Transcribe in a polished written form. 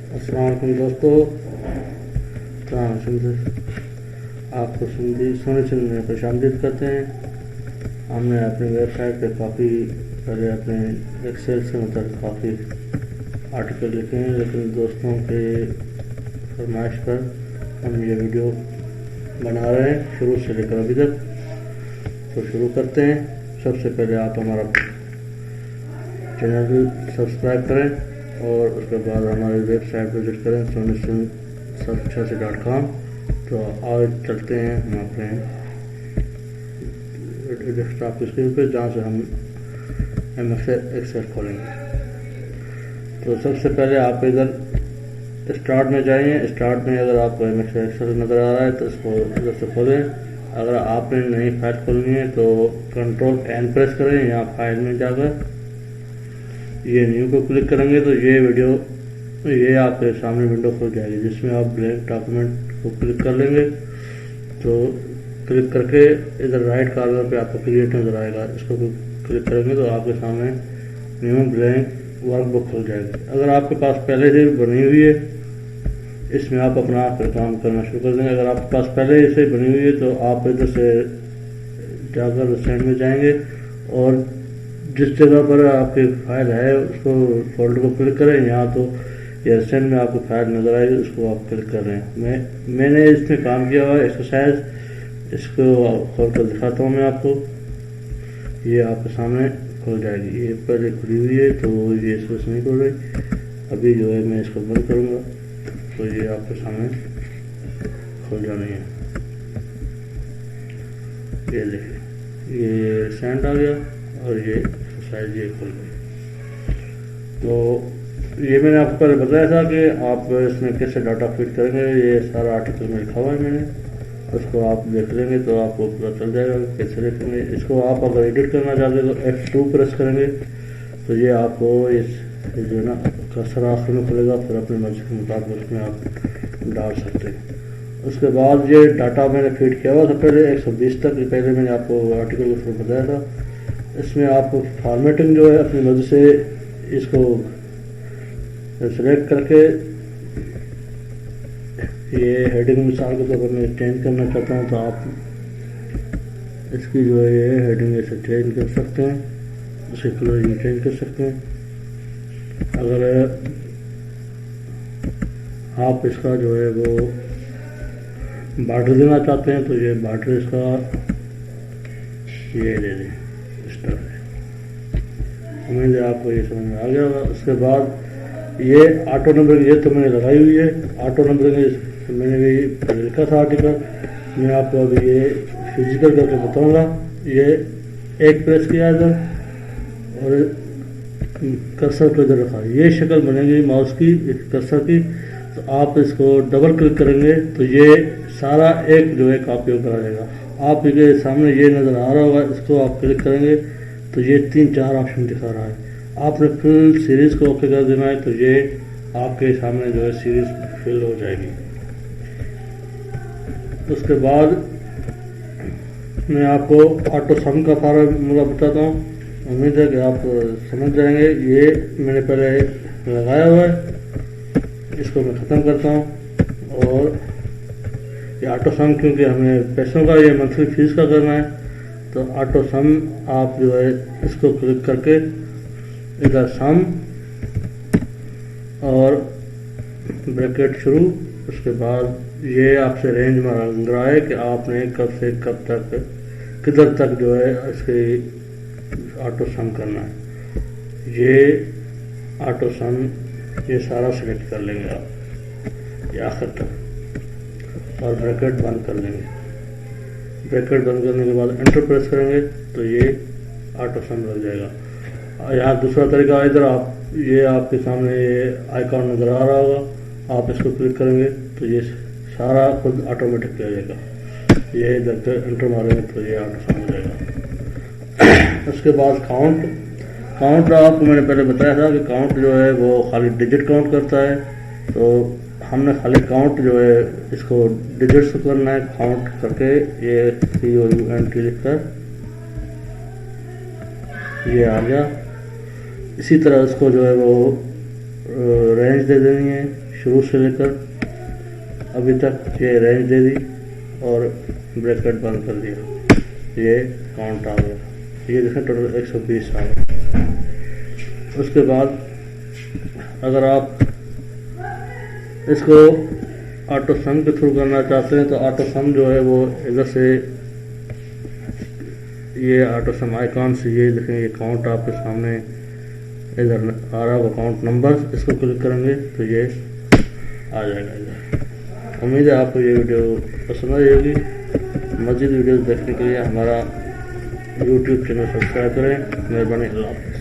अस्सलाम वालेकुम दोस्तों, आपको सोने चैनल में खुश आमदीद करते हैं। हमने अपनी वेबसाइट पे काफ़ी पहले अपने एक्सेल से मतलब काफ़ी आर्टिकल लिखे हैं, लेकिन दोस्तों के फरमाइश पर हम ये वीडियो बना रहे हैं शुरू से लेकर अभी तक। तो शुरू करते हैं। सबसे पहले आप हमारा चैनल सब्सक्राइब करें और उसके बाद हमारी वेबसाइट विजिट करें sonisson786.com। तो आज चलते हैं हम अपने डेस्कटॉप की स्क्रीन पर, जहाँ से हम एक्सेल खोलेंगे। तो सबसे पहले आप इधर स्टार्ट में जाइए। स्टार्ट में अगर आपको एक्सेल नज़र आ रहा है तो इसको इधर से खोलें। अगर आपने नई फाइल खोलनी है तो कंट्रोल एन प्रेस करें, यहाँ फाइल में जाकर ये न्यू को क्लिक करेंगे तो ये आपके सामने विंडो खुल जाएगी, जिसमें आप ब्लैंक डॉक्यूमेंट को क्लिक कर लेंगे। तो क्लिक करके इधर राइट कॉर्नर पे आपको क्रिएट नज़र आएगा, इसको क्लिक करेंगे तो आपके सामने न्यू ब्लैंक वर्कबुक खुल जाएगी। अगर आपके पास पहले से बनी हुई है, इसमें आप अपना काम करना शुरू कर देंगे। अगर आपके पास पहले से बनी हुई है तो आप इधर से जाकर सेंड में जाएंगे और जिस जगह पर आपकी फाइल है उसको फोल्डर को क्लिक करें। यहाँ तो या सेंड में आपको फाइल नज़र आएगी, उसको आप क्लिक कर रहे हैं। मैंने इसमें काम किया हुआ है एक्सरसाइज, इसको खोल कर दिखाता हूँ मैं आपको। ये आपके सामने खुल जाएगी। ये पहले खुली हुई है तो ये इसको नहीं खुल रही। अभी जो है मैं इसको बंद करूँगा तो ये आपके सामने खुल जानी है। ये देखिए, ये सेंड आ गया और ये एक्सरसाइज ये खुल गई। तो ये मैंने आपको पहले बताया था कि आप इसमें कैसे डाटा फिट करेंगे। ये सारा आर्टिकल में लिखा हुआ है मैंने, उसको आप देख लेंगे तो आपको पता चल जाएगा कैसे लिखेंगे। इसको आप अगर एडिट करना चाहते हैं तो F2 प्रेस करेंगे तो ये आपको इस जो है ना कर्सर आखिर में खुलेगा, फिर अपने मर्जी के मुताबिक उसमें आप डाल सकते हैं। उसके बाद ये डाटा मैंने फीड किया हुआ था पहले 120 तक, पहले मैंने आपको आर्टिकल के थ्रू बताया था। इसमें आपको फॉर्मेटिंग जो है अपनी मर्जी से इसको सेलेक्ट करके ये हेडिंग मिसाल के तौर पर मैं चेंज करना चाहता हूँ तो आप इसकी जो है ये हेडिंग ऐसे चेंज कर सकते हैं, उसके कलर चेंज कर सकते हैं। अगर आप इसका जो है वो बॉर्डर देना चाहते हैं तो ये बॉर्डर इसका ये दे दें इस तरह से। उम्मीद है आपको ये समझ में आ गया होगा। उसके बाद ये ऑटो नंबरिंग ये तो मैंने लगाई हुई है। ऑटो नंबरिंग मैंने भी लिखा था आर्टिकल, मैं आपको अभी ये फिजिकल करके बताऊंगा। ये एक प्रेस किया इधर और कर्सर को इधर रखा, ये शक्ल बनेगी माउस की कर्सर की। तो आप इसको डबल क्लिक करेंगे तो ये सारा एक जो है कॉपी होकर आ जाएगा। आपके सामने ये नज़र आ रहा होगा, इसको आप क्लिक करेंगे तो ये 3-4 ऑप्शन दिखा रहा है। आपने फिल सीरीज़ को ओके कर देना है तो ये आपके सामने जो है सीरीज़ फिल हो जाएगी। उसके बाद मैं आपको ऑटो सम का फार्मूला बताता हूँ, उम्मीद है कि आप समझ जाएंगे। ये मैंने पहले लगाया हुआ है, इसको मैं ख़त्म करता हूँ। और ये ऑटो सम क्योंकि हमें पैसों का ये मंथली फीस का करना है तो ऑटो सम आप जो है इसको क्लिक करके इधर सम और ब्रैकेट शुरू। उसके बाद ये आपसे रेंज मांग रहा है कि आपने कब से कब तक किधर तक जो है इसके ऑटो सम करना है। ये ऑटो सम ये सारा सिलेक्ट कर लेंगे आप ये आखिर तक और ब्रैकेट बंद कर लेंगे। ब्रैकेट बंद करने के बाद एंटर प्रेस करेंगे तो ये ऑटो सम लग जाएगा। यहाँ दूसरा तरीका इधर आप ये आपके सामने ये आइकॉन नज़र आ रहा होगा, आप इसको क्लिक करेंगे तो ये सारा खुद ऑटोमेटिक किया जाएगा। ये इधर एंटर मारेंगे तो ये ऑटो सम हो जाएगा। उसके बाद काउंट आपको मैंने पहले बताया था कि काउंट जो है वो खाली डिजिट काउंट करता है, तो हमने खाली काउंट जो है इसको डिजिट्स करना है। काउंट करके ये COUNT लिख कर ये आ गया। इसी तरह इसको जो है वो रेंज दे देनी है शुरू से लेकर अभी तक। ये रेंज दे दी और ब्रैकेट बंद कर दिया, ये काउंट आ गया। ये देखें टोटल 120 आ गया। उसके बाद अगर आप इसको ऑटो सम के थ्रू करना चाहते हैं तो ऑटो सम जो है वो इधर से ये ऑटो सम आइकॉन से ये देखें ये काउंट आपके सामने इधर आ रहा होगा काउंट नंबर, इसको क्लिक करेंगे तो ये आ जाएगा इधर। उम्मीद है आपको ये वीडियो पसंद आई होगी। मज़ीद वीडियो देखने के लिए हमारा YouTube चैनल सब्सक्राइब करें। मेहरबानी, अल्लाह हाफ़िज़।